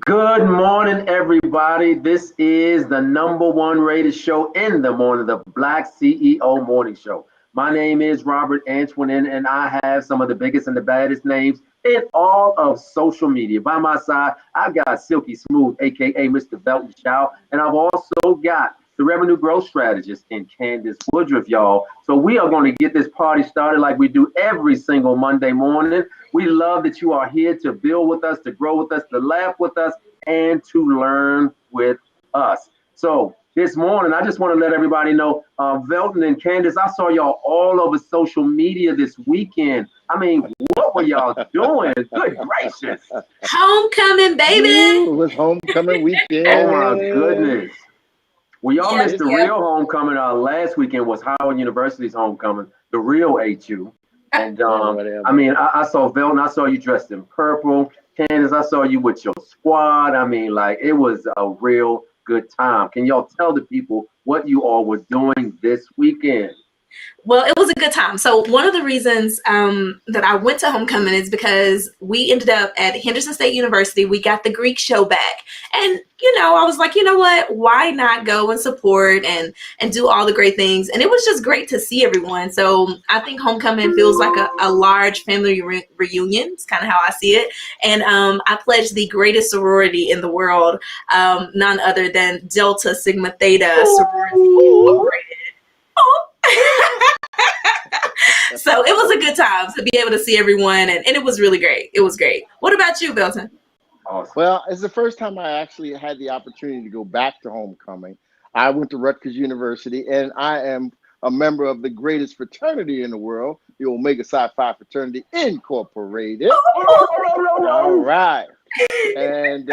Good morning, everybody. This is the number one rated show in the morning, the Black CEO Morning Show. My name is Robert Antoinin, and I have some of the biggest and the baddest names in all of social media. By my side, I've got Silky Smooth, aka Mr. Belton Chow, and I've also got the revenue growth strategist in Candace Woodruff, y'all. So we are going to get this party started like we do every single Monday morning. We love that you are here to build with us, to grow with us, to laugh with us, and to learn with us. So this morning, I just want to let everybody know, Velton and Candace, I saw y'all all over social media this weekend. I mean, what were y'all doing? Good gracious. Homecoming, baby. Ooh, it was homecoming Oh my weekend. goodness. Well, y'all Yep, missed the It's yep. real homecoming. Last weekend was Howard University's homecoming, the real HU. And I whatever. mean, I saw Velton, I saw you dressed in purple. Candace, I saw you with your squad. I mean, like it was a real good time. Can y'all tell the people what you all were doing this weekend? Well, it was a good time. So one of the reasons that I went to homecoming is because we ended up at Henderson State University. We got the Greek show back, and I was like, you know what? Why not go and support and do all the great things? And it was just great to see everyone. So I think homecoming feels like a large family reunion. It's kind of how I see it. And I pledged the greatest sorority in the world, none other than Delta Sigma Theta Sorority Ooh. Incorporated. So it was a good time to be able to see everyone, and it was really great. It was great. What about you, Belton? Awesome. Well, it's the first time I actually had the opportunity to go back to homecoming. I went to Rutgers University, and I am a member of the greatest fraternity in the world, the Omega Psi Phi Fraternity Incorporated. All right. And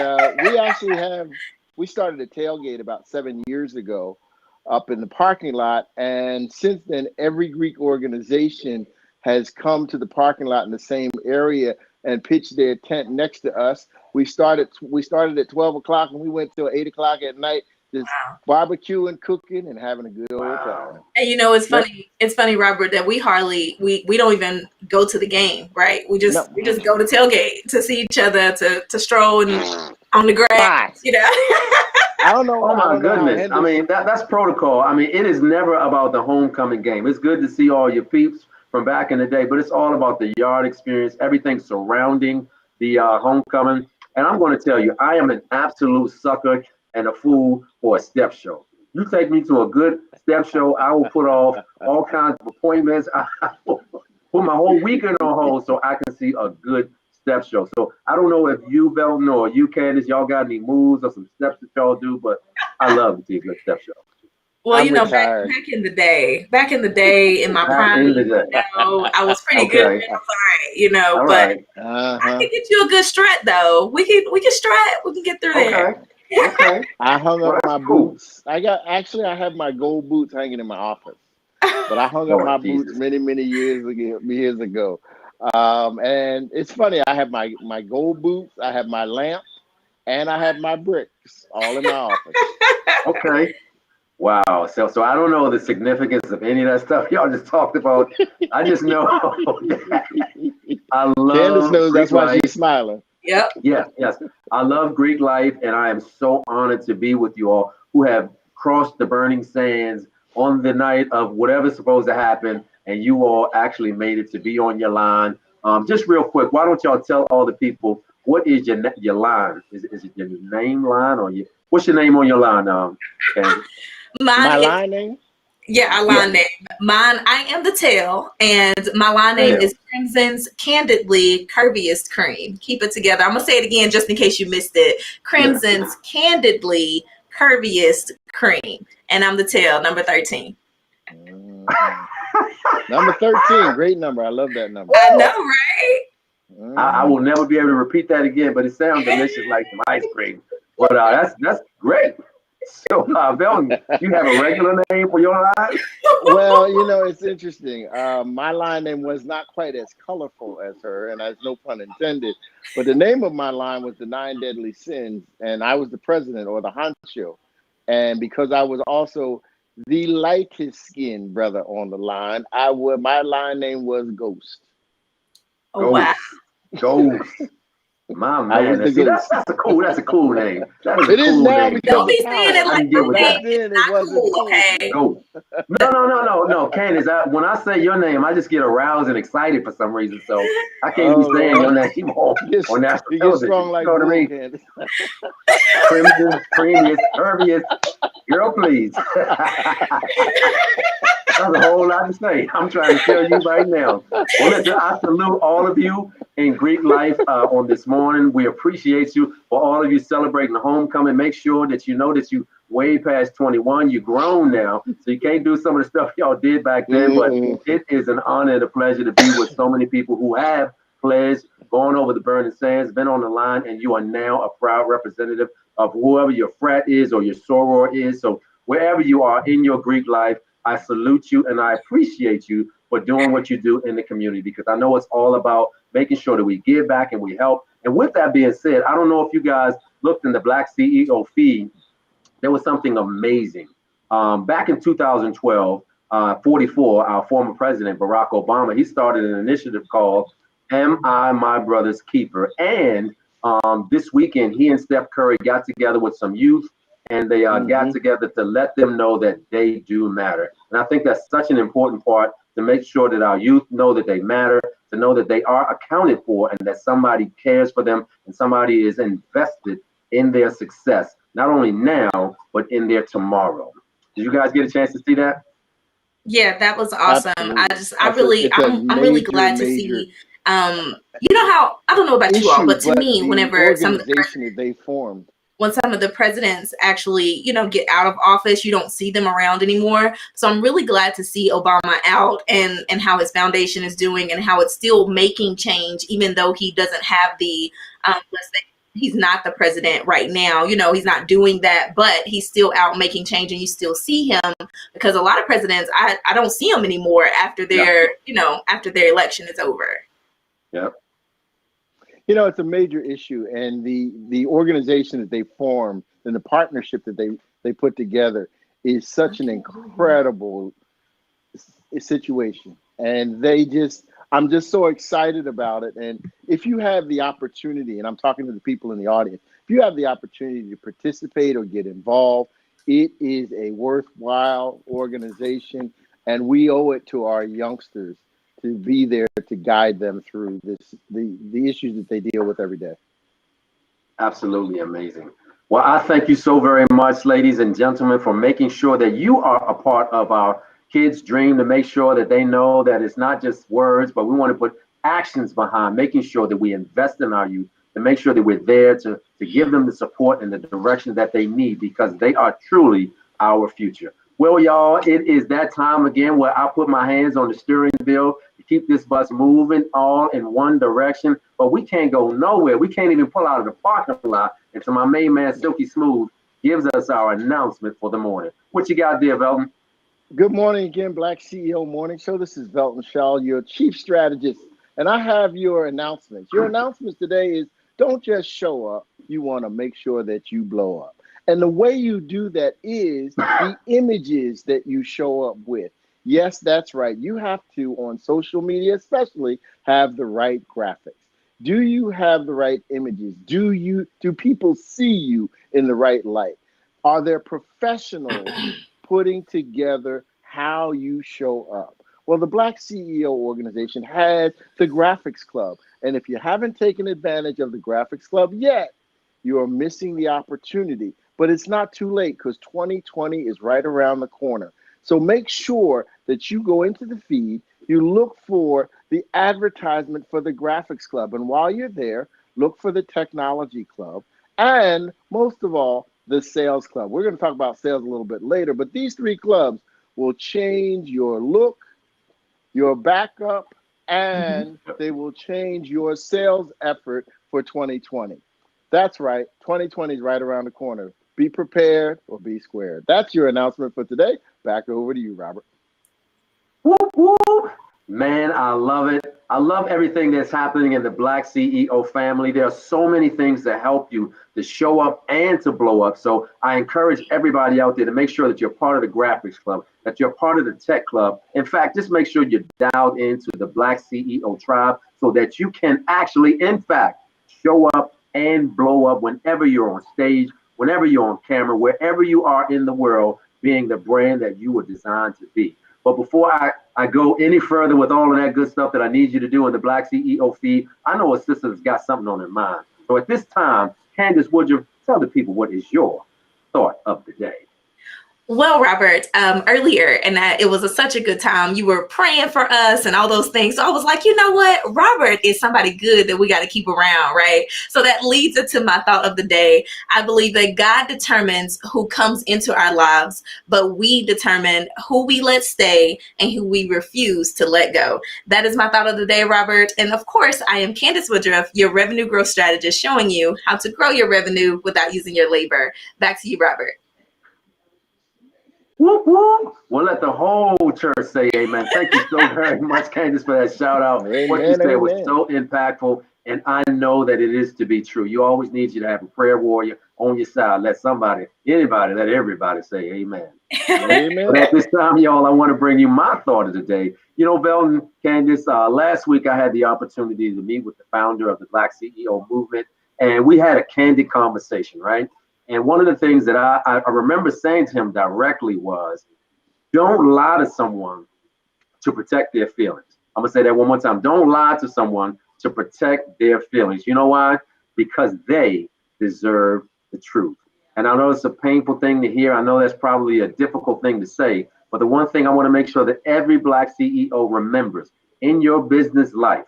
we started a tailgate about 7 years ago up in the parking lot. And since then, every Greek organization has come to the parking lot in the same area and pitched their tent next to us. We started at 12 o'clock and we went till 8 o'clock at night, just barbecuing, cooking, and having a good old time. Wow. And it's Yep. funny. It's funny, Robert, that we don't even go to the game, right? We just No. we just go to tailgate to see each other, to stroll and on the grass, Bye. you know. I don't know. Oh I my don't know how goodness. I Henderson. mean, that's protocol. I mean, it is never about the homecoming game. It's good to see all your peeps from back in the day, but it's all about the yard experience, everything surrounding the homecoming. And I'm going to tell you, I am an absolute sucker and a fool for a step show. You take me to a good step show, I will put off all kinds of appointments. I will put my whole weekend on hold so I can see a good step show. So I don't know if you, Belton, or you, Candace, y'all got any moves or some steps that y'all do, but I love to see a good step show. Well, I'm back retired. back in the day, in my Back prime, in the day. I was pretty good. Okay. It was all right, All but right. I Uh-huh. can get you a good strut though. We can strut. We can get through there. Okay. Okay. I hung Well, up that's my cool. boots. I have my gold boots hanging in my office, but I hung up Lord my boots Jesus. many years ago. And it's funny. I have my gold boots. I have my lamp, and I have my bricks all in my office. Okay. Wow. So I don't know the significance of any of that stuff y'all just talked about. I just know that I Candace love knows Greek that's why life. she's smiling. Yep. Yes, yes. I love Greek life, and I am so honored to be with you all who have crossed the burning sands on the night of whatever's supposed to happen, and you all actually made it to be on your line. Just real quick, why don't y'all tell all the people what is your line? Is it your name line or what's your name on your line, Candace? Mine My is line name. Yeah, a Yeah, line name. Mine, I am the tail, and my line name tail. is Crimson's Candidly Curviest Cream. Keep it together. I'm gonna say it again just in case you missed it. Yeah. Crimson's Candidly Curviest Cream, and I'm the tail, number 13. Mhm. Number 13, great number. I love that number. I know, right? I Hmm. will never be able to repeat that again, but it sounds delicious like some ice cream. But that's great. So, Belton, you have a regular name for your line? Well, it's interesting. My line name was not quite as colorful as her, and that's no pun intended. But the name of my line was the Nine Deadly Sins, and I was the president or the honcho. And because I was also the lightest skinned brother on the line, my line name was Ghost. Oh, wow. Ghost. Ghost. My I was man, the see ghost. that's a cool name. That is a It is cool now name, because Don't of be Ghost. saying it power, I like can get but with back that. that. It's then it not wasn't cool, cool. okay? Ghost. No, Candace. When I say your name, I just get aroused and excited for some reason. So I can't be Oh saying your Lord, name on national you get television. strong You like know what I bull, mean? Candace. Primitive, previous, pervious. Girl, please. That's a whole lot to say. I'm trying to tell you right now. Well, listen, I salute all of you in Greek life on this morning. We appreciate you for all of you celebrating the homecoming. Make sure that you know that you way past 21. You're grown now, so you can't do some of the stuff y'all did back then. But Mm-mm. it is an honor and a pleasure to be with so many people who have pledged, gone over the burning sands, been on the line, and you are now a proud representative of whoever your frat is or your soror is. So wherever you are in your Greek life, I salute you and I appreciate you for doing what you do in the community because I know it's all about making sure that we give back and we help. And with that being said, I don't know if you guys looked in the Black CEO feed, there was something amazing. Back in 2012, 44, our former president, Barack Obama, he started an initiative called Am I My Brother's Keeper? And this weekend, he and Steph Curry got together with some youth and they got Mm-hmm. together to let them know that they do matter. And I think that's such an important part to make sure that our youth know that they matter, to know that they are accounted for and that somebody cares for them and somebody is invested in their success, not only now, but in their tomorrow. Did you guys get a chance to see that? Yeah, that was awesome. Absolutely. It's a I'm really major, glad to major see. You know how I don't know about you all, issue, but to but me, the whenever organization that they formed. when some of the presidents actually, get out of office, you don't see them around anymore. So I'm really glad to see Obama out and how his foundation is doing and how it's still making change, even though he doesn't have the, let's say, he's not the president right now. He's not doing that, but he's still out making change and you still see him because a lot of presidents, I don't see them anymore after Yeah. after their election is over. Yeah. It's a major issue, and the organization that they formed and the partnership that they put together is such an incredible situation. And I'm just so excited about it. And if you have the opportunity, and I'm talking to the people in the audience, if you have the opportunity to participate or get involved, it is a worthwhile organization, and we owe it to our youngsters to be there to guide them through the issues that they deal with every day. Absolutely amazing. Well, I thank you so very much, ladies and gentlemen, for making sure that you are a part of our kids' dream to make sure that they know that it's not just words, but we want to put actions behind making sure that we invest in our youth to make sure that we're there to give them the support and the direction that they need because they are truly our future. Well, y'all, it is that time again where I put my hands on the steering wheel to keep this bus moving all in one direction, but we can't go nowhere. We can't even pull out of the parking lot until my main man, Silky Smooth, gives us our announcement for the morning. What you got there, Velton? Good morning again, Black CEO Morning Show. This is Velton Shaw, your chief strategist, and I have your announcements. Your announcements today is don't just show up, you want to make sure that you blow up. And the way you do that is the images that you show up with. Yes, that's right. You have to, on social media especially, have the right graphics. Do you have the right images? Do people see you in the right light? Are there professionals putting together how you show up? Well, the Black CEO organization has the Graphics Club. And if you haven't taken advantage of the Graphics Club yet, you are missing the opportunity. But it's not too late because 2020 is right around the corner. So make sure that you go into the feed, you look for the advertisement for the Graphics Club. And while you're there, look for the Technology Club. And most of all, the Sales Club. We're going to talk about sales a little bit later, but these three clubs will change your look, your backup, and they will change your sales effort for 2020. That's right. 2020 is right around the corner. Be prepared or be squared. That's your announcement for today. Back over to you, Robert. Whoop, whoop. Man, I love it. I love everything that's happening in the Black CEO family. There are so many things that help you to show up and to blow up. So I encourage everybody out there to make sure that you're part of the Graphics Club, that you're part of the Tech Club. In fact, just make sure you're dialed into the Black CEO tribe so that you can actually, in fact, show up and blow up whenever you're on stage, whenever you're on camera, wherever you are in the world, being the brand that you were designed to be. But before I go any further with all of that good stuff that I need you to do in the Black CEO feed, I know a sister's got something on her mind. So at this time, Candace Woodruff, tell the people what is your thought of the day. Well, Robert, earlier, and it was such a good time. You were praying for us and all those things. So I was like, you know what? Robert is somebody good that we got to keep around, right? So that leads into my thought of the day. I believe that God determines who comes into our lives, but we determine who we let stay and who we refuse to let go. That is my thought of the day, Robert. And of course, I am Candace Woodruff, your revenue growth strategist, showing you how to grow your revenue without using your labor. Back to you, Robert. Whoop, whoop. Well, let the whole church say amen. Thank you so very much, Candace, for that shout out. Amen, what you said amen. was so impactful, and I know that it is to be true. You always need you to have a prayer warrior on your side. Let somebody, anybody, let everybody say amen. Amen. But at this time, y'all, I want to bring you my thought of the day. You know, Belton, Candace, last week I had the opportunity to meet with the founder of the Black CEO movement, and we had a candid conversation, right? And one of the things that I remember saying to him directly was, don't lie to someone to protect their feelings. I'm going to say that one more time. Don't lie to someone to protect their feelings. You know why? Because they deserve the truth. And I know it's a painful thing to hear. I know that's probably a difficult thing to say. But the one thing I want to make sure that every Black CEO remembers in your business life,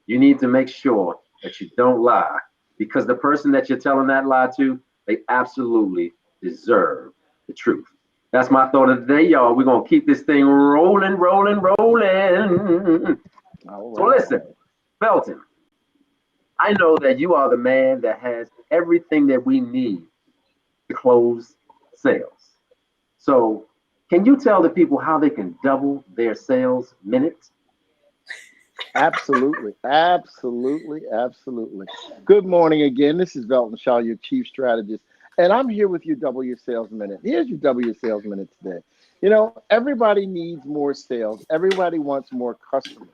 you need to make sure that you don't lie, because the person that you're telling that lie to, they absolutely deserve the truth. That's my thought of the day, y'all. We're going to keep this thing rolling, rolling, rolling. So listen, Belton, I know that you are the man that has everything that we need to close sales. So can you tell the people how they can double their sales minutes? Absolutely. Absolutely. Absolutely. Good morning again. This is Belton Shaw, your chief strategist, and I'm here with your W Sales Minute. Here's your W Sales Minute today. You know, everybody needs more sales. Everybody wants more customers.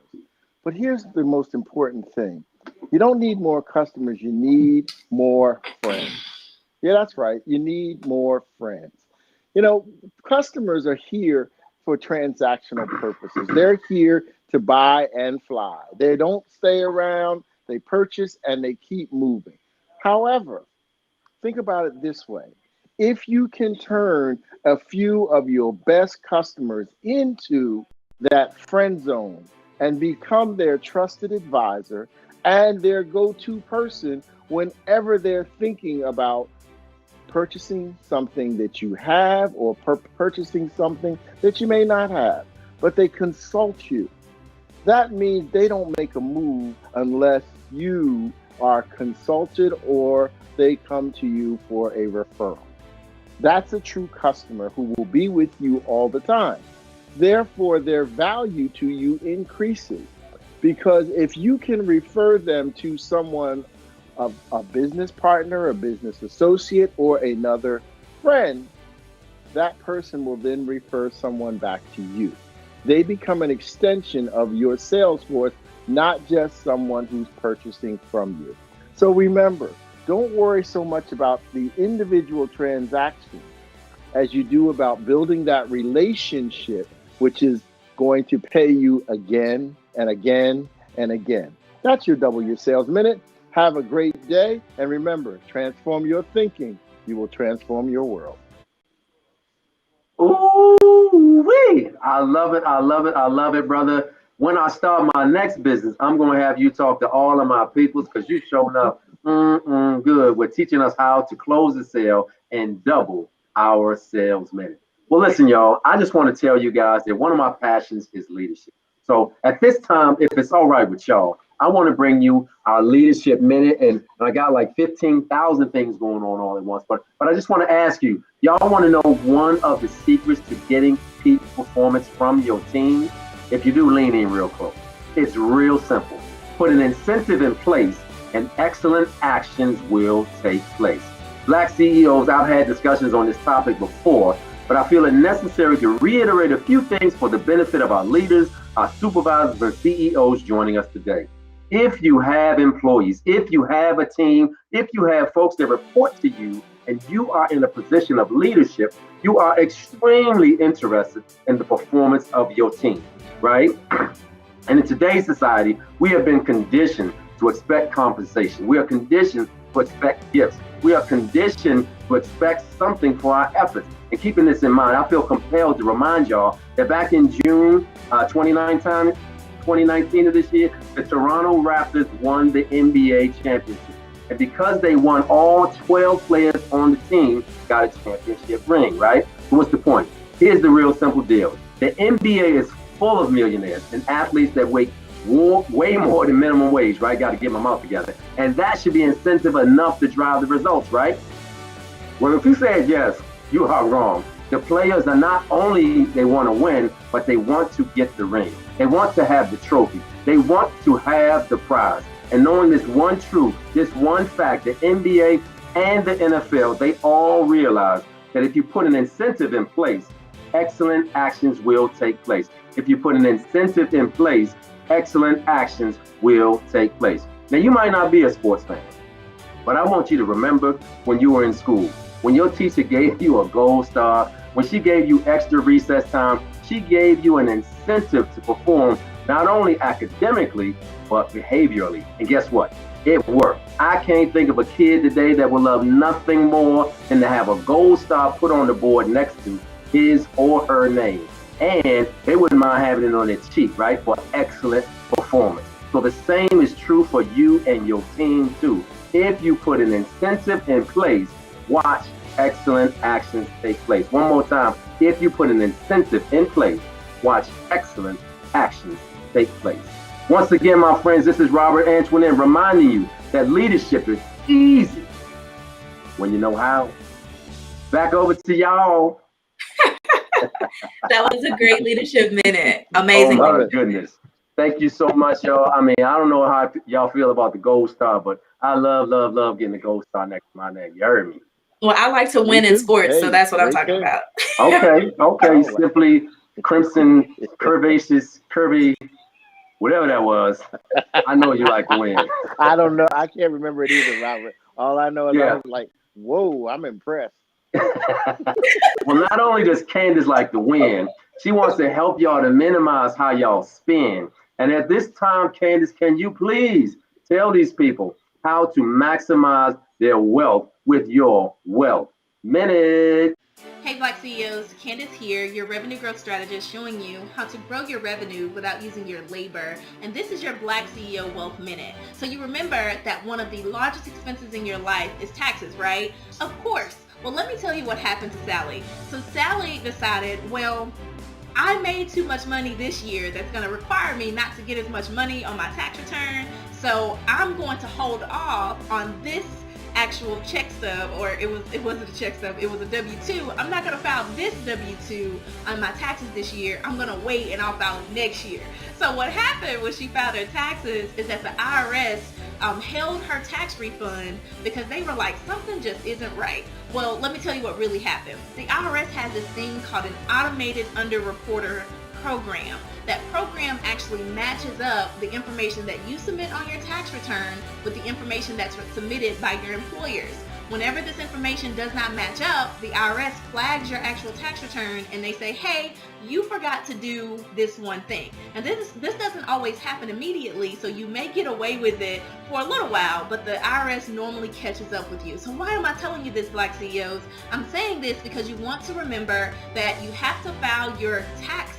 But here's the most important thing. You don't need more customers. You need more friends. Yeah, that's right. You need more friends. You know, customers are here for transactional purposes. They're here to buy and fly. They don't stay around, they purchase and they keep moving. However, think about it this way. If you can turn a few of your best customers into that friend zone and become their trusted advisor and their go-to person whenever they're thinking about purchasing something that you have or purchasing something that you may not have, but they consult you. That means they don't make a move unless you are consulted or they come to you for a referral. That's a true customer who will be with you all the time. Therefore, their value to you increases, because if you can refer them to someone, a business partner, a business associate, or another friend, that person will then refer someone back to you. They become an extension of your sales force, not just someone who's purchasing from you. So remember, don't worry so much about the individual transaction as you do about building that relationship, which is going to pay you again and again and again. That's your W Sales Minute. Have a great day. And remember, transform your thinking. You will transform your world. Ooh-wee. I love it. I love it. I love it, brother. When I start my next business, I'm going to have you talk to all of my peoples, because you showing up good. We're teaching us how to close the sale and double our sales minute. Well, listen, y'all, I just want to tell you guys that one of my passions is leadership. So at this time, if it's all right with y'all, I want to bring you our leadership minute, and I got like 15,000 things going on all at once. But I just want to ask you, y'all want to know one of the secrets to getting peak performance from your team? If you do, lean in real close. It's real simple. Put an incentive in place, and excellent actions will take place. Black CEOs, I've had discussions on this topic before, but I feel it necessary to reiterate a few things for the benefit of our leaders, our supervisors, and CEOs joining us today. If you have employees, if you have a team, if you have folks that report to you, and you are in a position of leadership, you are extremely interested in the performance of your team, right? And in today's society, we have been conditioned to expect compensation. We are conditioned to expect gifts. We are conditioned to expect something for our efforts. And keeping this in mind, I feel compelled to remind y'all that back in June 2019 of this year, the Toronto Raptors won the NBA championship. And because they won, all 12 players on the team got a championship ring, right? So what's the point? Here's the real simple deal. The NBA is full of millionaires and athletes that make way more than minimum wage, right? Got to get my mouth together. And that should be incentive enough to drive the results, right? Well, if you said yes, you are wrong. The players are not only they want to win, but they want to get the ring. They want to have the trophy. They want to have the prize. And knowing this one truth, this one fact, the NBA and the NFL, they all realize that if you put an incentive in place, excellent actions will take place. If you put an incentive in place, excellent actions will take place. Now, you might not be a sports fan, but I want you to remember when you were in school, when your teacher gave you a gold star, when she gave you extra recess time, she gave you an incentive to perform not only academically, but behaviorally. And guess what? It worked. I can't think of a kid today that will love nothing more than to have a gold star put on the board next to his or her name. And they wouldn't mind having it on their cheek, right? For excellent performance. So the same is true for you and your team too. If you put an incentive in place, watch excellent actions take place. One more time. If you put an incentive in place, watch excellent actions take place. Once again, my friends, this is Robert Antoinette reminding you that leadership is easy when you know how. Back over to y'all. That was a great leadership minute. Amazing. Oh my goodness. Thank you so much, y'all. I mean, I don't know how y'all feel about the gold star, but I love getting the gold star next to my name. You heard me. Well, I like to win in sports, so that's what I'm talking about. Okay. Simply Crimson, Curvaceous, Curvy, whatever that was. I know you like to win. I don't know. I can't remember it either, Robert. All I know is I was like, whoa, I'm impressed. Well, not only does Candace like to win, she wants to help y'all to minimize how y'all spend. And at this time, Candace, can you please tell these people how to maximize their wealth with your wealth minute? Hey Black CEOs, Candace here, your revenue growth strategist, showing you how to grow your revenue without using your labor. And this is your Black CEO Wealth Minute. So you remember that one of the largest expenses in your life is taxes, right? Of course. Well, let me tell you what happened to Sally. So Sally decided, well, I made too much money this year that's going to require me not to get as much money on my tax return. So I'm going to hold off on this actual check stub, or it wasn't a check stub, it was a W-2. I'm not gonna file this W-2 on my taxes this year. I'm gonna wait and I'll file it next year. So what happened when she filed her taxes is that the IRS held her tax refund because they were like, something just isn't right. Well, let me tell you what really happened. The IRS has this thing called an automated underreporter program. That program actually matches up the information that you submit on your tax return with the information that's submitted by your employers. Whenever this information does not match up, the IRS flags your actual tax return and they say, hey, you forgot to do this one thing. And this doesn't always happen immediately, so you may get away with it for a little while, but the IRS normally catches up with you. So why am I telling you this, Black CEOs? I'm saying this because you want to remember that you have to file your tax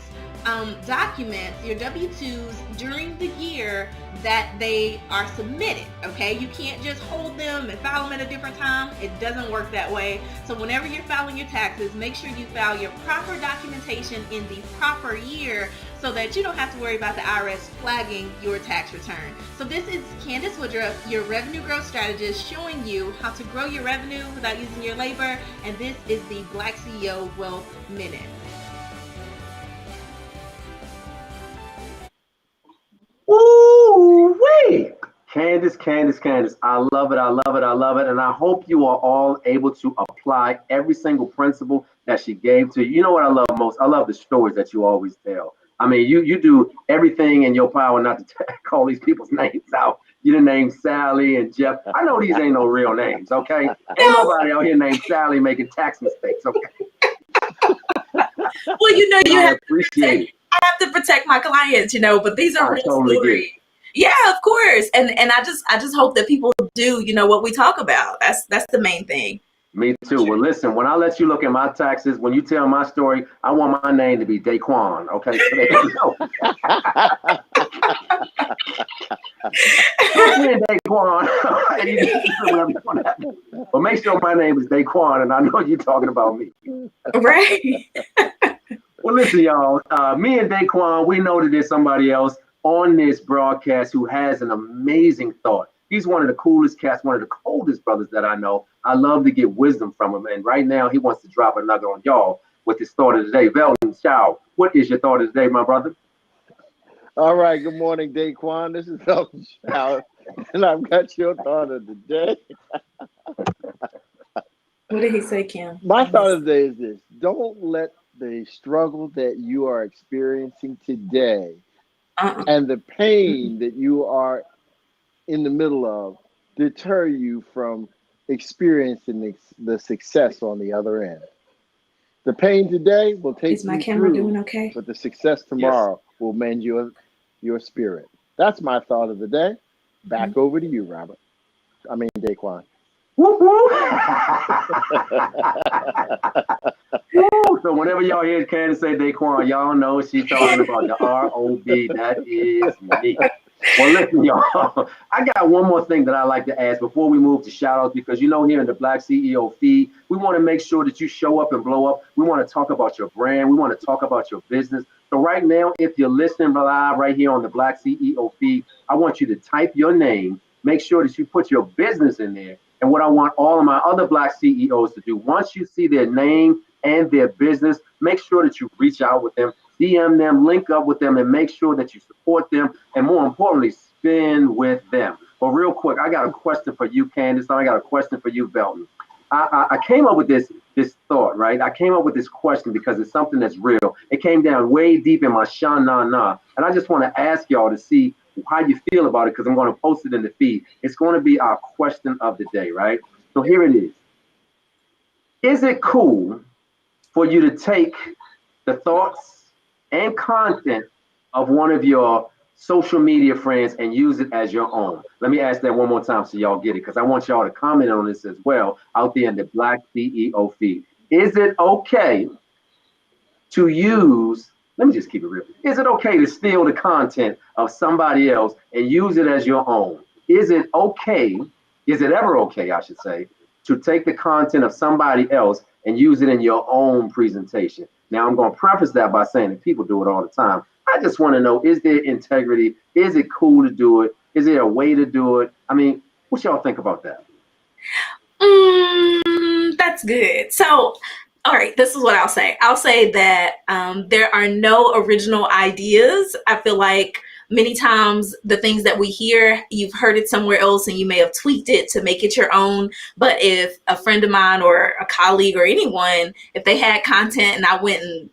documents, your W-2s, during the year that they are submitted, okay? You can't just hold them and file them at a different time. It doesn't work that way. So whenever you're filing your taxes, make sure you file your proper documentation in the proper year so that you don't have to worry about the IRS flagging your tax return. So this is Candace Woodruff, your revenue growth strategist, showing you how to grow your revenue without using your labor, and this is the Black CEO Wealth Minute. Ooh, wait. Candace. I love it. And I hope you are all able to apply every single principle that she gave to you. You know what I love most? I love the stories that you always tell. I mean, you do everything in your power not to call these people's names out. You done named Sally and Jeff. I know these ain't no real names, okay? Ain't No. nobody out here named Sally making tax mistakes, okay? Well, But you I have to appreciate protect, it. I have to protect my clients, but these are I real totally get stories. it. Yeah, of course. And I just hope that people do, what we talk about. That's the main thing. Me too. Well, listen, when I let you look at my taxes, when you tell my story, I want my name to be Daquan, okay? So there you go. Look me and Daquan. And you can say whatever you want to have. But make sure my name is Daquan, and I know you're talking about me. Right. Well, listen, y'all. Me and Daquan, we know that there's somebody else on this broadcast who has an amazing thought. He's one of the coolest cats, one of the coldest brothers that I know. I love to get wisdom from him. And right now, he wants to drop a nugget on y'all with his thought of the day. Velton Chow, what is your thought of the day, my brother? All right. Good morning, Daquan. This is Elton Shower, and I've got your thought of the day. What did he say, Kim? My thought of the day is this: don't let the struggle that you are experiencing today Uh-uh. and the pain that you are in the middle of deter you from experiencing the success on the other end. The pain today will take Is my you camera doing through, okay? but the success Yes. tomorrow will mend your spirit. That's my thought of the day. Back over to you, Robert. I mean, Daquan. Whoop, whoop. Woo. So whenever y'all hear Candace say Daquan, y'all know she's talking about the R-O-B. That is me. Well, listen, y'all. I got one more thing that I like to ask before we move to shout outs because here in the Black CEO feed, we want to make sure that you show up and blow up. We want to talk about your brand. We want to talk about your business. So right now, if you're listening live right here on the Black CEO feed, I want you to type your name. Make sure that you put your business in there. And what I want all of my other Black CEOs to do, once you see their name and their business, make sure that you reach out with them, DM them, link up with them, and make sure that you support them. And more importantly, spend with them. But real quick, I got a question for you, Candace. I got a question for you, Belton. I came up with this thought, right? I came up with this question because it's something that's real. It came down way deep in my sha na na, and I just want to ask y'all to see how you feel about it because I'm going to post it in the feed. It's going to be our question of the day, right? So here it is. Is it cool for you to take the thoughts and content of one of your social media friends and use it as your own? Let me ask that one more time so y'all get it because I want y'all to comment on this as well out there in the Black CEO feed. Is it okay to use, let me just keep it real. Is it okay to steal the content of somebody else and use it as your own? Is it okay, is it ever okay, I should say, to take the content of somebody else and use it in your own presentation? Now, I'm going to preface that by saying that people do it all the time. I just want to know, is there integrity? Is it cool to do it? Is there a way to do it? I mean, what y'all think about that? That's good. So, all right, this is what I'll say. I'll say that there are no original ideas. I feel like many times the things that we hear, you've heard it somewhere else and you may have tweaked it to make it your own. But if a friend of mine or a colleague or anyone, if they had content and I went and,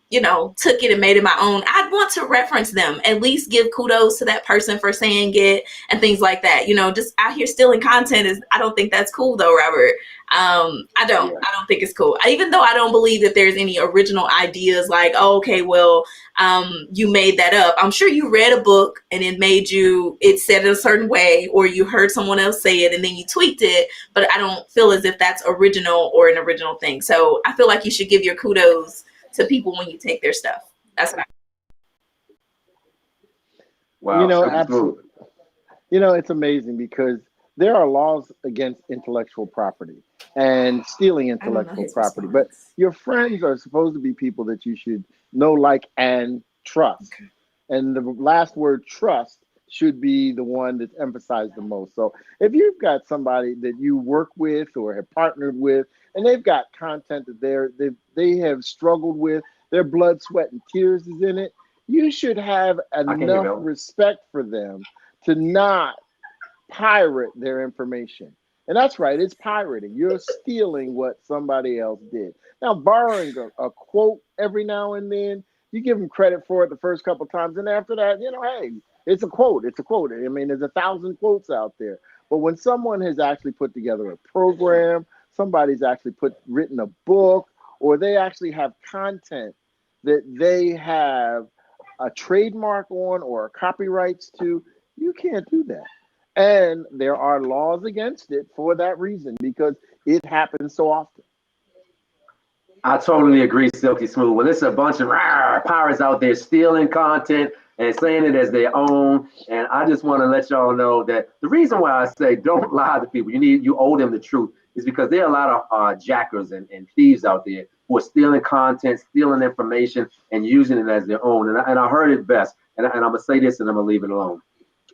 took it and made it my own, I'd want to reference them, at least give kudos to that person for saying it and things like that. Just out here stealing content I don't think that's cool though, Robert. I don't think it's cool. Even though I don't believe that there's any original ideas like, oh, okay, well, you made that up. I'm sure you read a book and it said it a certain way, or you heard someone else say it and then you tweaked it, but I don't feel as if that's original or an original thing. So I feel like you should give your kudos to people when you take their stuff. That's what Wow, Absolutely. It's amazing because there are laws against intellectual property and stealing I don't know intellectual his property, but response. your friends are supposed to be people that you should know, like, and trust. Okay. And the last word, trust, should be the one that's emphasized the most. So if you've got somebody that you work with or have partnered with, and they've got content that they have struggled with, their blood, sweat, and tears is in it, you should have I can hear enough Belton. respect for them to not pirate their information. And that's right, it's pirating. You're stealing what somebody else did. Now, borrowing a quote every now and then you give them credit for it the first couple times, and after that, hey, it's a quote. It's a quote. I mean, there's 1,000 quotes out there. But when someone has actually put together a program, somebody's actually written a book, or they actually have content that they have a trademark on or copyrights to, you can't do that. And there are laws against it for that reason, because it happens so often. I totally agree, Silky Smooth. Well, there's a bunch of pirates out there stealing content and saying it as their own. And I just want to let y'all know that the reason why I say don't lie to people, you owe them the truth, is because there are a lot of jackers and thieves out there who are stealing content, stealing information, and using it as their own. And I heard it best. And I'm going to say this and I'm going to leave it alone.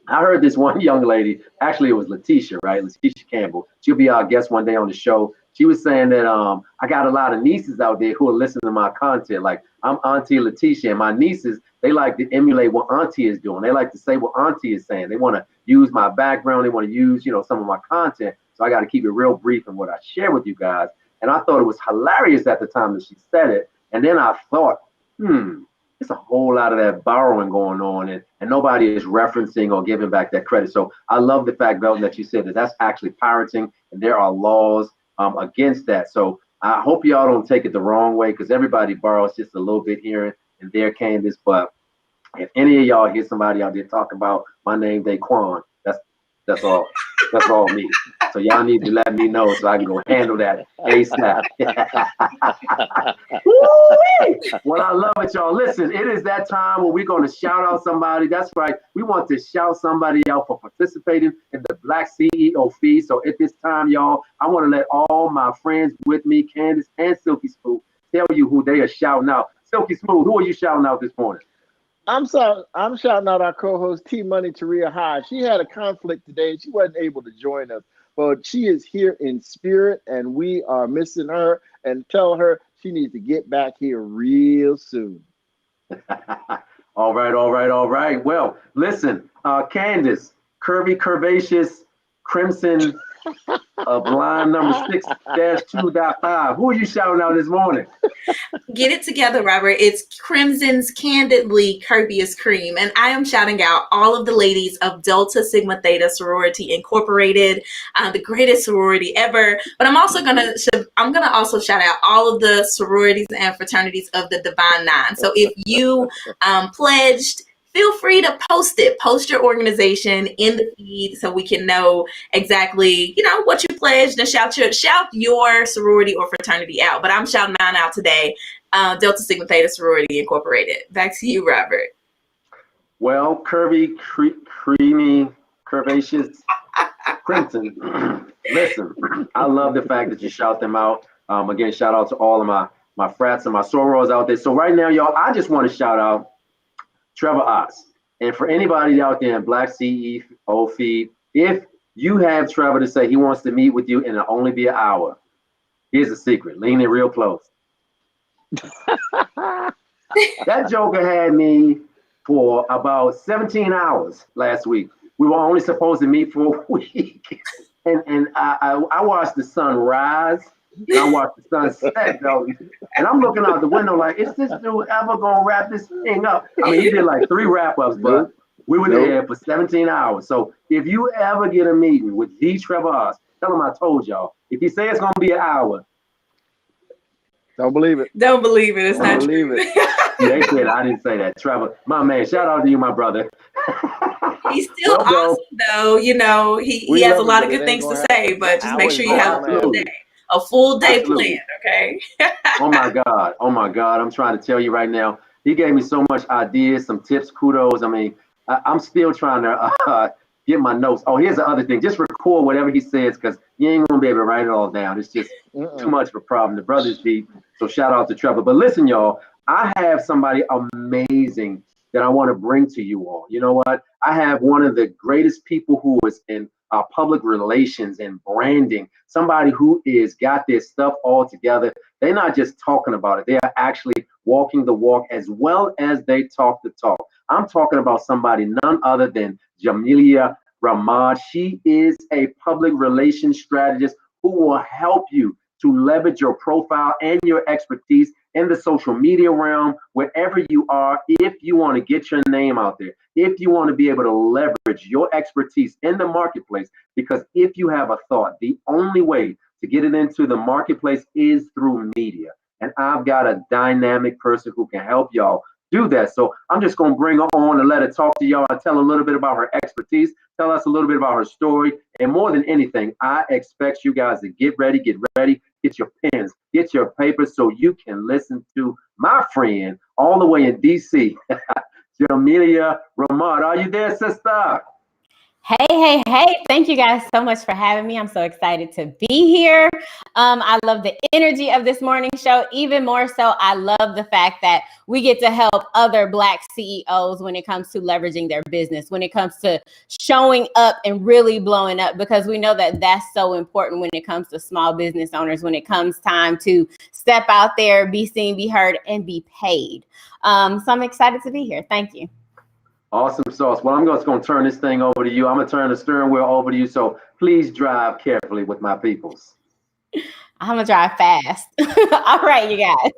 I heard this one young lady, actually it was Letitia, right? Letitia Campbell. She'll be our guest one day on the show. She was saying that I got a lot of nieces out there who are listening to my content. Like, I'm Auntie Letitia, and my nieces, they like to emulate what Auntie is doing. They like to say what Auntie is saying. They want to use my background. They want to use, some of my content. So I got to keep it real brief in what I share with you guys. And I thought it was hilarious at the time that she said it. And then I thought, there's a whole lot of that borrowing going on, and nobody is referencing or giving back that credit. So I love the fact, Belton, that you said that that's actually pirating, and there are laws against that. So I hope y'all don't take it the wrong way, because everybody borrows just a little bit here and there, Candace. But if any of y'all hear somebody out there talking about my name, Daquan, that's all. That's all me. So y'all need to let me know so I can go handle that ASAP. Well, I love it, y'all. Listen, it is that time where we're going to shout out somebody. That's right. We want to shout somebody out for participating in the Black CEO feed. So at this time, y'all, I want to let all my friends with me, Candace and Silky Smooth, tell you who they are shouting out. Silky Smooth, who are you shouting out this morning? I'm shouting out our co-host T Money Taria High. She had a conflict today. She wasn't able to join us, but she is here in spirit, and we are missing her. And tell her she needs to get back here real soon. All right. Well, listen, Candace, curvaceous, crimson, blind number 6-2.5. Who are you shouting out this morning? Get it together, Robert. It's Crimson's Candidly Curvious Cream. And I am shouting out all of the ladies of Delta Sigma Theta Sorority Incorporated, the greatest sorority ever. But I'm gonna also shout out all of the sororities and fraternities of the Divine Nine. So if you pledged, feel free to post your organization in the feed so we can know exactly, what you pledged, and shout your sorority or fraternity out. But I'm shouting mine out today, Delta Sigma Theta Sorority Incorporated. Back to you, Robert. Well, curvy, creamy, curvaceous, crimson. Listen, I love the fact that you shout them out. Again, shout out to all of my frats and my sorors out there. So right now, y'all, I just want to shout out Trevor Oz. And for anybody out there in Black CEO feed, if you have Trevor to say he wants to meet with you and it'll only be an hour, here's a secret. Lean in real close. That joker had me for about 17 hours last week. We were only supposed to meet for a week. And I watched the sun rise. And I watched the sun set, though. And I'm looking out the window like, is this dude ever going to wrap this thing up? I mean, he did like 3 wrap-ups, but we were there for 17 hours. So if you ever get a meeting with the Trevor Oz, tell him I told y'all. If you say it's going to be an hour, don't believe it. Don't believe it. It's not true. They said I didn't say that. Trevor, my man, shout out to you, my brother. He's still awesome, though. He has a lot of good things to say, but just make sure you have a full day planned, okay? Oh my God. I'm trying to tell you right now, he gave me so much ideas, some tips, kudos. I mean, I'm still trying to get my notes. Oh, here's the other thing. Just record whatever he says, because you ain't going to be able to write it all down. It's just too much of a problem. The brother's deep. So shout out to Trevor. But listen, y'all, I have somebody amazing that I want to bring to you all. You know what? I have one of the greatest people who is in public relations and branding, somebody who is got their stuff all together. They're not just talking about it. They are actually walking the walk as well as they talk the talk. I'm talking about somebody none other than Jamillah Rahmaad. She is a public relations strategist who will help you to leverage your profile and your expertise in the social media realm, wherever you are, if you want to get your name out there, if you want to be able to leverage your expertise in the marketplace, because if you have a thought, the only way to get it into the marketplace is through media. And I've got a dynamic person who can help y'all do that. So I'm just going to bring her on and let her talk to y'all and tell a little bit about her expertise, tell us a little bit about her story. And more than anything, I expect you guys to get ready, get your pens, get your papers so you can listen to my friend all the way in DC, Jamillah Rahmaad. Are you there, sister? Hey. Thank you guys so much for having me. I'm so excited to be here. I love the energy of this morning show. Even more so, I love the fact that we get to help other Black CEOs when it comes to leveraging their business, when it comes to showing up and really blowing up, because we know that that's so important when it comes to small business owners, when it comes time to step out there, be seen, be heard, and be paid. So I'm excited to be here. Thank you. Awesome sauce. Well, I'm just going to turn this thing over to you. I'm going to turn the steering wheel over to you. So please drive carefully with my peoples. I'm going to drive fast. All right, you guys.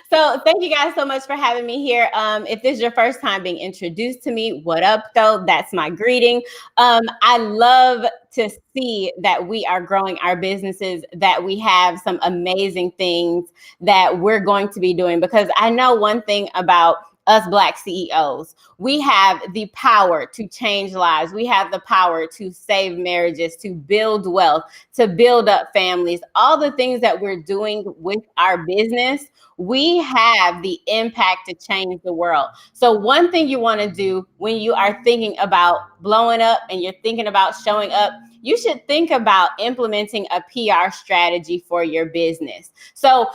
So thank you guys so much for having me here. If this is your first time being introduced to me, what up though? That's my greeting. I love to see that we are growing our businesses, that we have some amazing things that we're going to be doing, because I know one thing about us Black CEOs, we have the power to change lives. We have the power to save marriages, to build wealth, to build up families, all the things that we're doing with our business. We have the impact to change the world. So one thing you want to do when you are thinking about blowing up and you're thinking about showing up, you should think about implementing a PR strategy for your business. So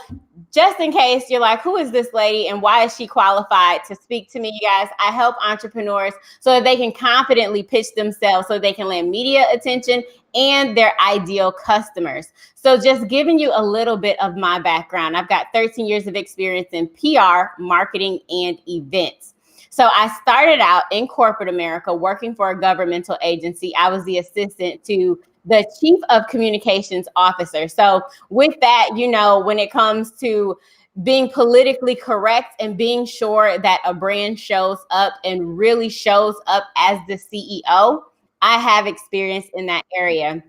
just in case you're like, who is this lady and why is she qualified to speak to me, you guys? I help entrepreneurs so that they can confidently pitch themselves, so they can land media attention and their ideal customers. So just giving you a little bit of my background. I've got 13 years of experience in PR, marketing, and events. So I started out in corporate America working for a governmental agency. I was the assistant to the chief of communications officer. So with that, you know, when it comes to being politically correct and being sure that a brand shows up and really shows up as the CEO, I have experience in that area.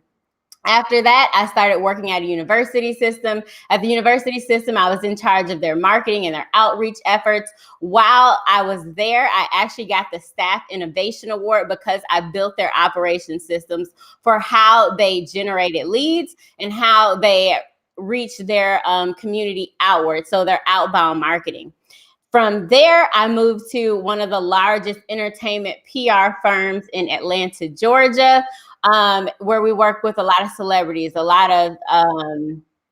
After that, I started working at a university system. At the university system, I was in charge of their marketing and their outreach efforts. While I was there, I actually got the Staff Innovation Award because I built their operation systems for how they generated leads and how they reached their community outward, so their outbound marketing. From there, I moved to one of the largest entertainment PR firms in Atlanta, Georgia, where we work with a lot of celebrities, a lot of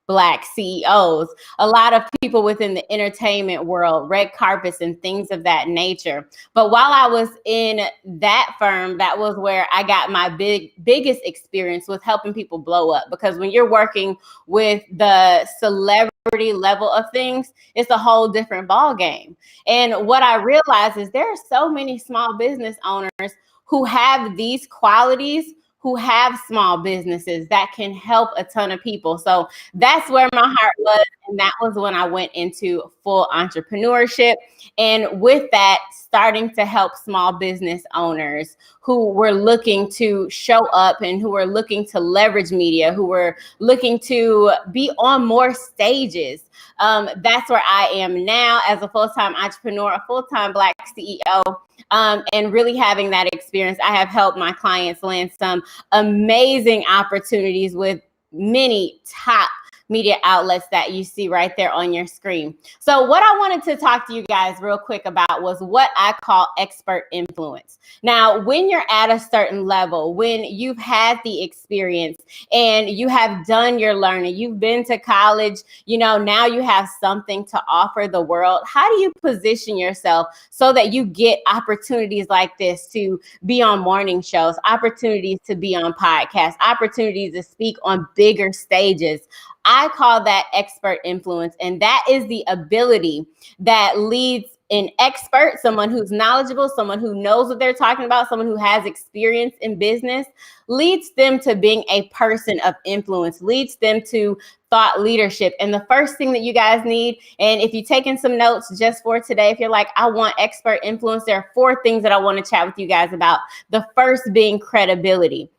Black CEOs, a lot of people within the entertainment world, red carpets and things of that nature. But while I was in that firm, that was where I got my biggest experience with helping people blow up. Because when you're working with the celebrity level of things, it's a whole different ball game. And what I realized is there are so many small business owners who have these qualities, who have small businesses that can help a ton of people. So that's where my heart was. And that was when I went into full entrepreneurship. And with that, starting to help small business owners who were looking to show up and who were looking to leverage media, who were looking to be on more stages. That's where I am now as a full-time entrepreneur, a full-time Black CEO, and really having that experience. I have helped my clients land some amazing opportunities with many top media outlets that you see right there on your screen. So what I wanted to talk to you guys real quick about was what I call expert influence. Now, when you're at a certain level, when you've had the experience and you have done your learning, you've been to college, you know, now you have something to offer the world. How do you position yourself so that you get opportunities like this to be on morning shows, opportunities to be on podcasts, opportunities to speak on bigger stages? I call that expert influence. And that is the ability that leads an expert, someone who's knowledgeable, someone who knows what they're talking about, someone who has experience in business, leads them to being a person of influence, leads them to thought leadership. And the first thing that you guys need, and if you're taking some notes just for today, if you're like, I want expert influence, there are 4 things that I want to chat with you guys about. The first being credibility.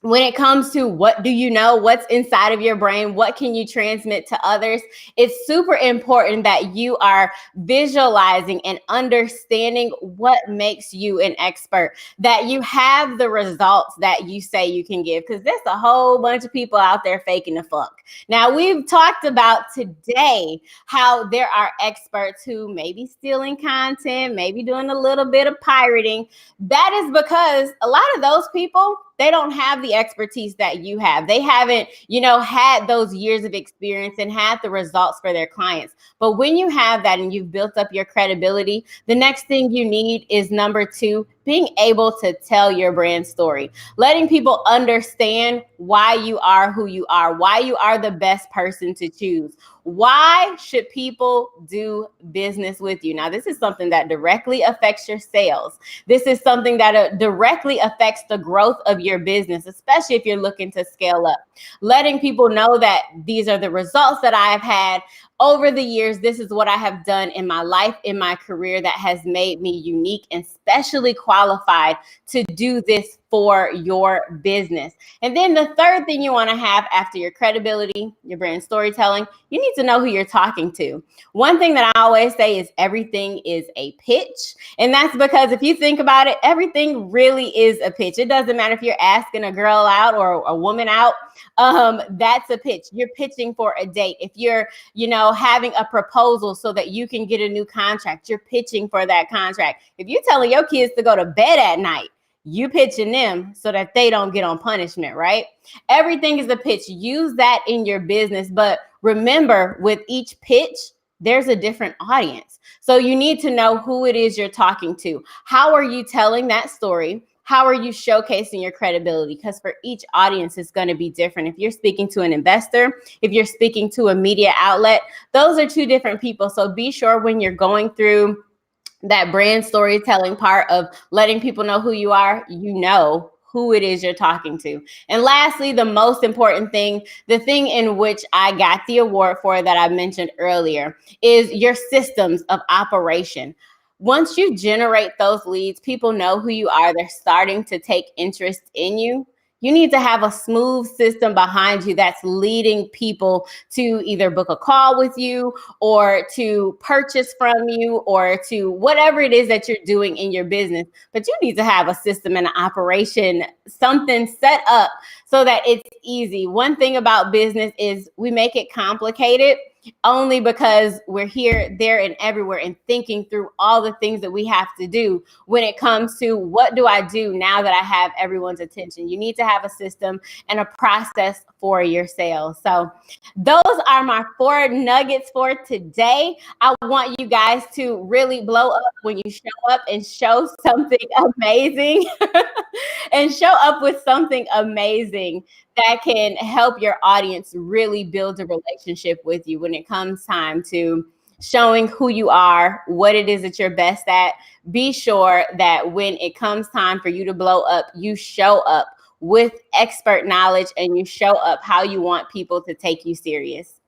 When it comes to what do you know, what's inside of your brain, what can you transmit to others, it's super important that you are visualizing and understanding what makes you an expert, that you have the results that you say you can give, because there's a whole bunch of people out there faking the funk. Now, we've talked about today how there are experts who may be stealing content, maybe doing a little bit of pirating. That is because a lot of those people, they don't have the expertise that you have. They haven't, had those years of experience and had the results for their clients. But when you have that and you've built up your credibility, the next thing you need is number 2, being able to tell your brand story, letting people understand why you are who you are, why you are the best person to choose. Why should people do business with you? Now, this is something that directly affects your sales. This is something that directly affects the growth of your business, especially if you're looking to scale up. Letting people know that these are the results that I have had over the years. This is what I have done in my life, in my career, that has made me unique and specially qualified to do this for your business. And then the third thing you want to have after your credibility, your brand storytelling, you need to know who you're talking to. One thing that I always say is everything is a pitch. And that's because if you think about it, everything really is a pitch. It doesn't matter if you're asking a girl out or a woman out. That's a pitch. You're pitching for a date. If you're, having a proposal so that you can get a new contract, you're pitching for that contract. If you're telling your kids to go to bed at night, you pitching them so that they don't get on punishment, right? Everything is a pitch. Use that in your business. But remember, with each pitch, there's a different audience. So you need to know who it is you're talking to. How are you telling that story? How are you showcasing your credibility? Because for each audience, it's going to be different. If you're speaking to an investor, if you're speaking to a media outlet, those are 2 different people. So be sure when you're going through that brand storytelling part of letting people know who you are, who it is you're talking to. And lastly, the most important thing, the thing in which I got the award for that I mentioned earlier, is your systems of operation. Once you generate those leads, people know who you are. They're starting to take interest in you. You need to have a smooth system behind you that's leading people to either book a call with you or to purchase from you or to whatever it is that you're doing in your business. But you need to have a system and an operation, something set up so that it's easy. One thing about business is we make it complicated only because we're here, there, and everywhere and thinking through all the things that we have to do when it comes to what do I do now that I have everyone's attention. You need to have a system and a process for your sales. So those are my 4 nuggets for today. I want you guys to really blow up when you show up and show something amazing and show up with something amazing that can help your audience really build a relationship with you when it comes time to showing who you are, what it is that you're best at. Be sure that when it comes time for you to blow up, you show up with expert knowledge and you show up how you want people to take you serious.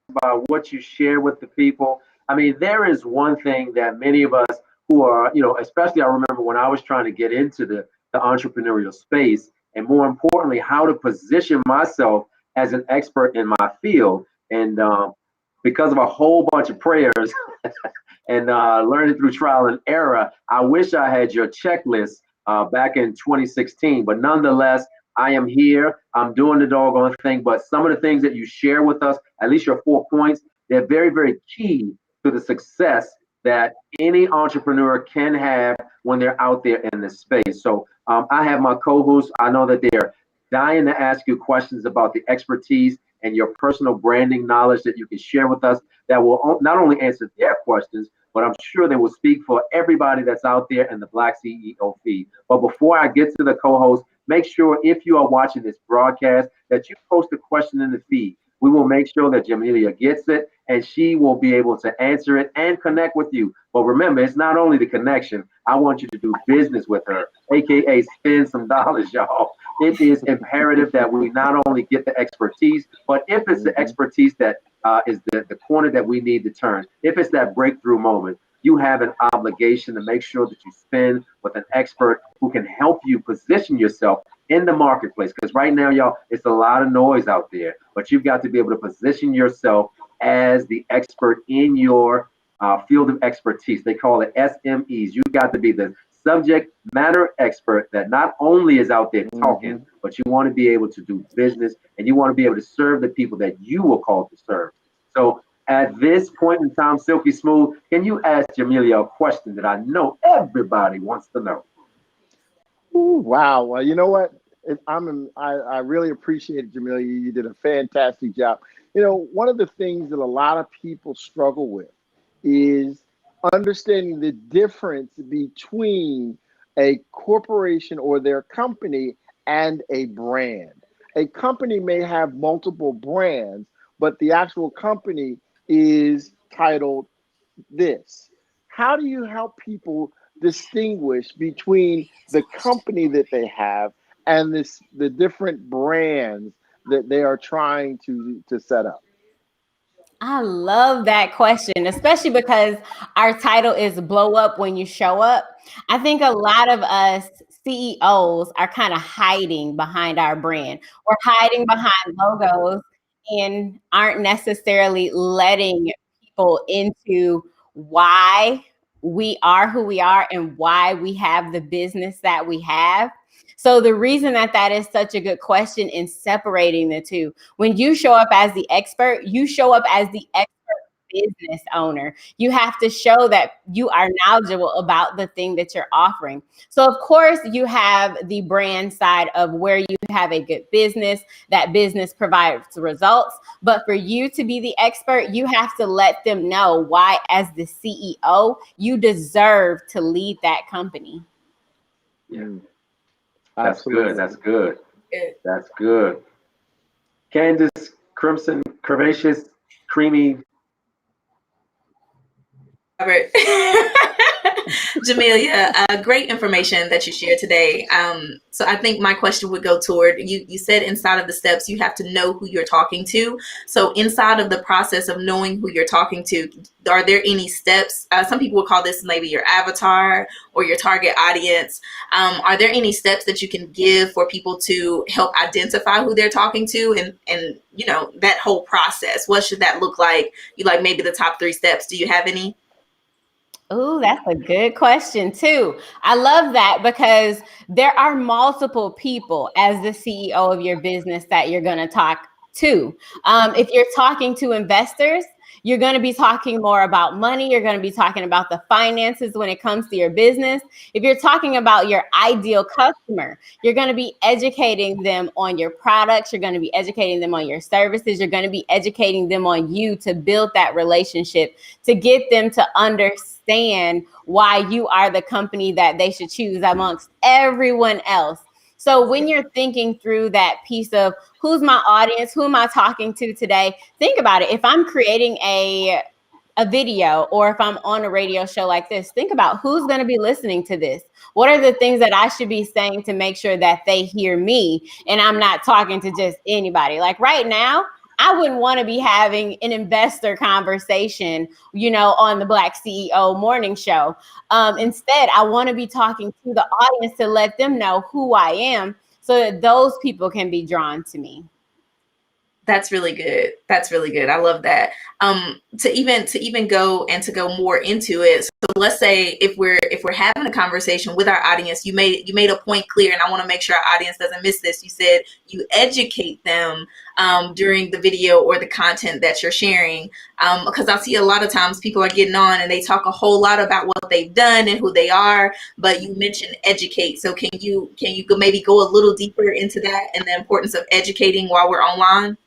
About what you share with the people. I mean, there is one thing that many of us who are, especially I remember when I was trying to get into the entrepreneurial space, and more importantly, how to position myself as an expert in my field. And because of a whole bunch of prayers and learning through trial and error, I wish I had your checklist back in 2016. But nonetheless, I am here. I'm doing the doggone thing. But some of the things that you share with us, at least your 4 points, they're very, very key to the success that any entrepreneur can have when they're out there in this space. So I have my co-hosts. I know that they're dying to ask you questions about the expertise and your personal branding knowledge that you can share with us that will not only answer their questions, but I'm sure they will speak for everybody that's out there in the Black CEO feed. But before I get to the co-host, make sure if you are watching this broadcast that you post a question in the feed. We will make sure that Jamillah gets it and she will be able to answer it and connect with you. But remember, it's not only the connection. I want you to do business with her, aka spend some dollars, y'all. It is imperative that we not only get the expertise, but if it's the expertise that is the corner that we need to turn, if it's that breakthrough moment, you have an obligation to make sure that you spend with an expert who can help you position yourself in the marketplace. Because right now, y'all, it's a lot of noise out there, but you've got to be able to position yourself as the expert in your field of expertise. They call it SMEs. You've got to be the subject matter expert that not only is out there talking, but you want to be able to do business and you want to be able to serve the people that you were called to serve. So at this point in time, Silky Smooth, can you ask Jamillah a question that I know everybody wants to know? Ooh, wow. Well, you know what? I really appreciate it, Jamillah. You did a fantastic job. You know, one of the things that a lot of people struggle with is understanding the difference between a corporation or their company and a brand. A company may have multiple brands, but the actual company is titled this. How do you help people distinguish between the company that they have and the different brands that they are trying to set up? I love that question, especially because our title is Blow Up When You Show Up. I think a lot of us CEOs are kind of hiding behind our brand. We're hiding behind logos and aren't necessarily letting people into why we are who we are and why we have the business that we have. So the reason that is such a good question in separating the two, when you show up as the expert, you show up as the expert business owner. You have to show that you are knowledgeable about the thing that you're offering. So of course you have the brand side of where you have a good business, that business provides results. But for you to be the expert, you have to let them know why, as the CEO, you deserve to lead that company. Yeah. That's good. That's good. That's good. Candace, Crimson, Curvaceous, Creamy. Robert. Jamillah, great information that you shared today. So I think my question would go toward you said inside of the steps, you have to know who you're talking to. So inside of the process of knowing who you're talking to, are there any steps? Some people would call this maybe your avatar or your target audience. Are there any steps that you can give for people to help identify who they're talking to and you know, that whole process? What should that look like? You like maybe the top 3 steps. Do you have any? Oh, that's a good question too. I love that because there are multiple people as the CEO of your business that you're going to talk to. If you're talking to investors, you're going to be talking more about money. You're going to be talking about the finances when it comes to your business. If you're talking about your ideal customer, you're going to be educating them on your products. You're going to be educating them on your services. You're going to be educating them on you to build that relationship, to get them to understand why you are the company that they should choose amongst everyone else. So when you're thinking through that piece of who's my audience, who am I talking to today, think about it. If I'm creating a video or if I'm on a radio show like this, think about who's going to be listening to this. What are the things that I should be saying to make sure that they hear me and I'm not talking to just anybody? Like right now, I wouldn't want to be having an investor conversation, you know, on the Black CEO morning show. Instead, I want to be talking to the audience to let them know who I am so that those people can be drawn to me. That's really good. That's really good. I love that. To even go and to go more into it. So let's say if we're having a conversation with our audience, you made a point clear, and I want to make sure our audience doesn't miss this. You said you educate them during the video or the content that you're sharing, because I see a lot of times people are getting on and they talk a whole lot about what they've done and who they are, but you mentioned educate. So can you maybe go a little deeper into that and the importance of educating while we're online?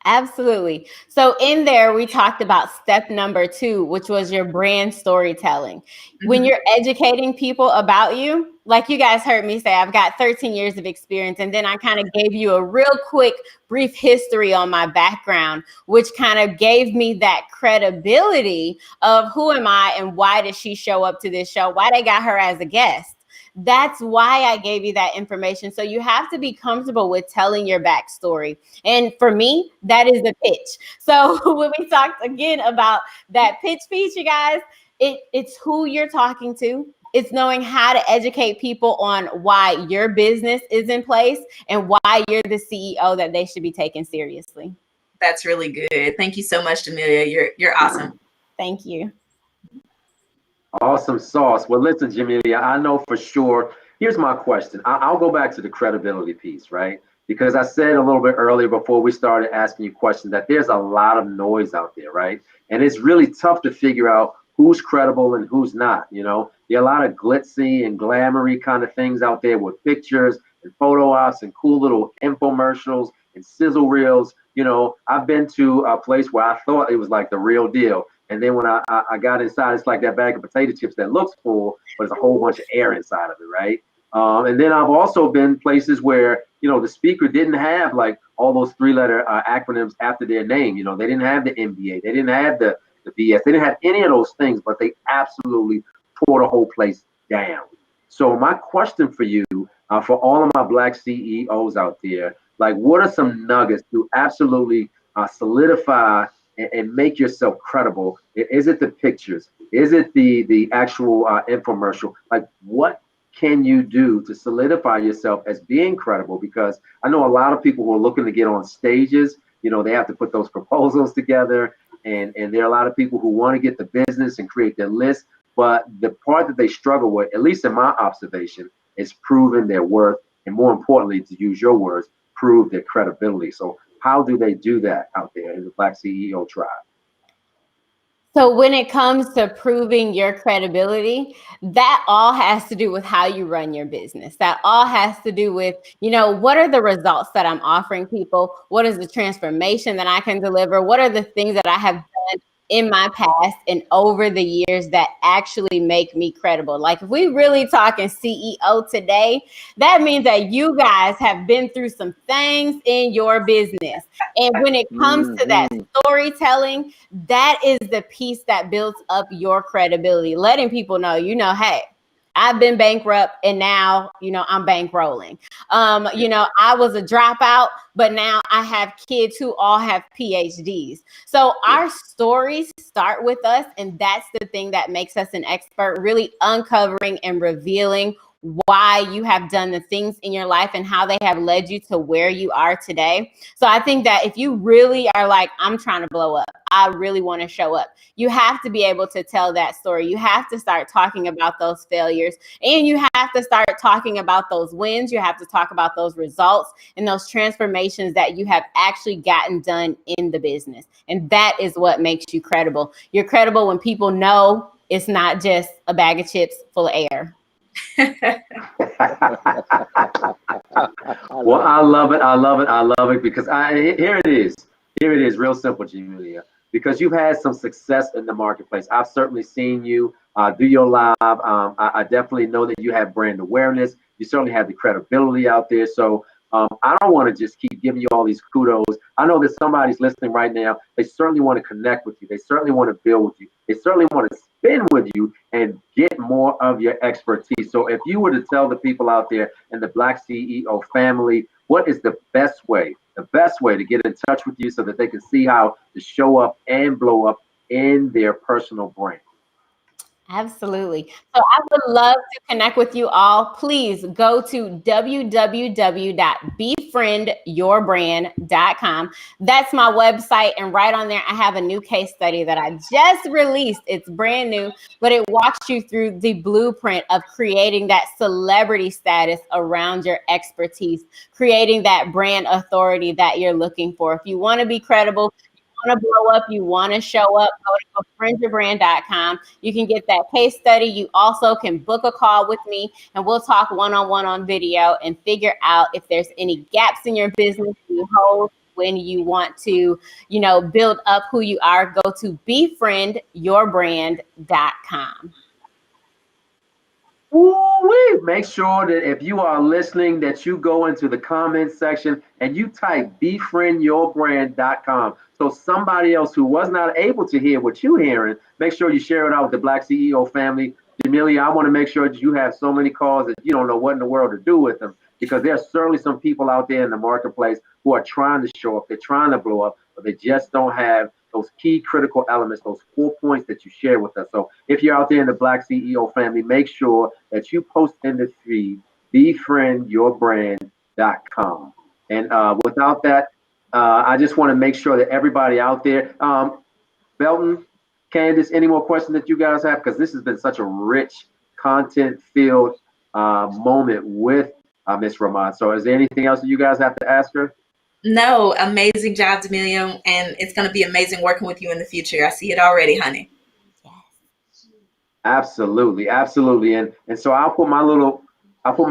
Absolutely. So in there, we talked about step number 2, which was your brand storytelling. When you're educating people about you, like you guys heard me say, I've got 13 years of experience. And then I kind of gave you a real quick, brief history on my background, which kind of gave me that credibility of who am I and why did she show up to this show? Why they got her as a guest? That's why I gave you that information. So you have to be comfortable with telling your backstory. And for me, that is the pitch. So when we talked again about that pitch piece, you guys, it's who you're talking to. It's knowing how to educate people on why your business is in place and why you're the CEO that they should be taken seriously. That's really good. Thank you so much, Jamillah. You're awesome. Thank you. Awesome sauce. Well, listen, Jamillah, I know for sure. Here's my question. I'll go back to the credibility piece, right? Because I said a little bit earlier before we started asking you questions that there's a lot of noise out there, right? And it's really tough to figure out who's credible and who's not. You know, there are a lot of glitzy and glamoury kind of things out there with pictures and photo ops and cool little infomercials and sizzle reels. You know, I've been to a place where I thought it was like the real deal. And then when I got inside, it's like that bag of potato chips that looks full, but there's a whole bunch of air inside of it, right? And then I've also been places where, you know, the speaker didn't have like all those 3-letter acronyms after their name. You know, they didn't have the MBA, they didn't have the BS, they didn't have any of those things, but they absolutely tore the whole place down. So my question for you, for all of my Black CEOs out there, like, what are some nuggets to absolutely solidify and make yourself credible? Is it the pictures? Is it the actual infomercial? Like, what can you do to solidify yourself as being credible? Because I know a lot of people who are looking to get on stages, you know, they have to put those proposals together. And there are a lot of people who want to get the business and create their list. But the part that they struggle with, at least in my observation, is proving their worth. And more importantly, to use your words, prove their credibility. So how do they do that out there in the Black CEO tribe? So when it comes to proving your credibility, that all has to do with how you run your business. That all has to do with, you know, what are the results that I'm offering people? What is the transformation that I can deliver? What are the things that I have done in my past and over the years that actually make me credible? Like, if we really talking CEO today, that means that you guys have been through some things in your business. And when it comes to that storytelling, that is the piece that builds up your credibility, letting people know, you know, hey, I've been bankrupt and now, you know, I'm bankrolling. You know, I was a dropout, but now I have kids who all have PhDs. So our stories start with us, and that's the thing that makes us an expert, really uncovering and revealing why you have done the things in your life and how they have led you to where you are today. So I think that if you really are like, I'm trying to blow up, I really want to show up, you have to be able to tell that story. You have to start talking about those failures, and you have to start talking about those wins. You have to talk about those results and those transformations that you have actually gotten done in the business. And that is what makes you credible. You're credible when people know it's not just a bag of chips full of air. Well, I love it. I love it. I love it because here it is. Here it is, real simple, Jamillah. Because you've had some success in the marketplace. I've certainly seen you do your live. I definitely know that you have brand awareness. You certainly have the credibility out there. So I don't want to just keep giving you all these kudos. I know that somebody's listening right now. They certainly want to connect with you. They certainly want to build with you. They certainly want to spin with you and get more of your expertise. So if you were to tell the people out there in the Black CEO family, what is the best way to get in touch with you so that they can see how to show up and blow up in their personal brand? Absolutely. So I would love to connect with you all. Please go to www.befriendyourbrand.com. That's my website. And right on there, I have a new case study that I just released. It's brand new, but it walks you through the blueprint of creating that celebrity status around your expertise, creating that brand authority that you're looking for. If you want to be credible, want to blow up, you want to show up, go to befriendyourbrand.com. You can get that case study. You also can book a call with me, and we'll talk one-on-one on video and figure out if there's any gaps in your business, any holes, when you want to, build up who you are, go to befriendyourbrand.com. Ooh-wee. Make sure that if you are listening, that you go into the comments section and you type befriendyourbrand.com. So somebody else who was not able to hear what you're hearing, make sure you share it out with the Black CEO family. Jamillah, I want to make sure that you have so many calls that you don't know what in the world to do with them, because there's certainly some people out there in the marketplace who are trying to show up, they're trying to blow up, but they just don't have those key critical elements, those 4 points that you share with us. So if you're out there in the Black CEO family, make sure that you post in the feed befriendyourbrand.com. And without that, I just want to make sure that everybody out there, Belton, Candace, any more questions that you guys have? Because this has been such a rich, content-filled moment with Miss Rahmaad. So is there anything else that you guys have to ask her? No, amazing job, Jamillah, and it's going to be amazing working with you in the future. I see it already, honey. Absolutely, absolutely, and so I'll put my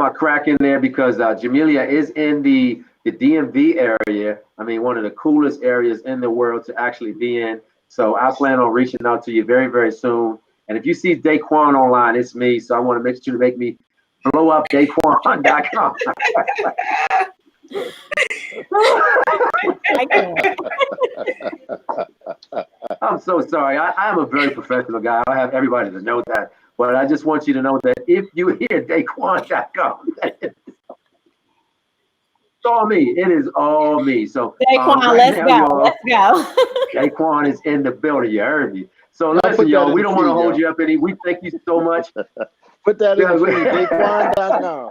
crack in there, because Jamillah is in the DMV area. I mean, one of the coolest areas in the world to actually be in. So I plan on reaching out to you very, very soon. And if you see Daquan online, it's me. So I want to make sure to make me blow up Daquan.com. I'm so sorry. I am a very professional guy. I have everybody to know that. But I just want you to know that if you hear Daquan.com, it's all me. It is all me. So Daquan, let's go. Daquan is in the building. You heard me. So listen, y'all, we don't want to hold you up any. We thank you so much. Put that in the feed, Daquan.com.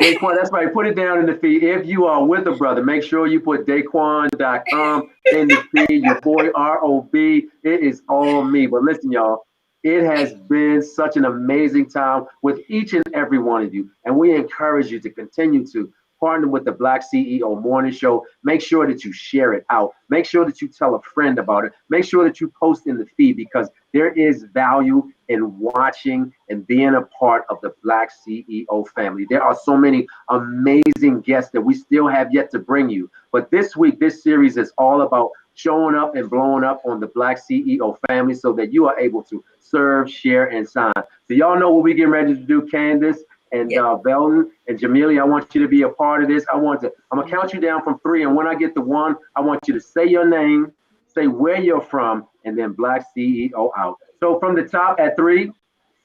Daquan, that's right. Put it down in the feed. If you are with a brother, make sure you put Daquan.com in the feed. Your boy ROB. It is all me. But listen, y'all, it has been such an amazing time with each and every one of you. And we encourage you to continue to partner with the Black CEO Morning Show. Make sure that you share it out. Make sure that you tell a friend about it. Make sure that you post in the feed, because there is value in watching and being a part of the Black CEO family. There are so many amazing guests that we still have yet to bring you. But this week, this series is all about showing up and blowing up on the Black CEO family so that you are able to serve, share, and sign. So y'all know what we getting ready to do, Candace and Belton and Jamillah. I want you to be a part of this. I'm gonna count you down from 3, and when I get to 1, I want you to say your name, say where you're from, and then Black CEO out. So from the top at 3,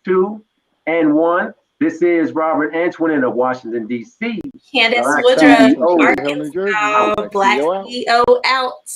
2, and 1. This is Robert Antoine of Washington, D.C. Candace Black Woodruff, CEO. Arkansas, Black CEO out.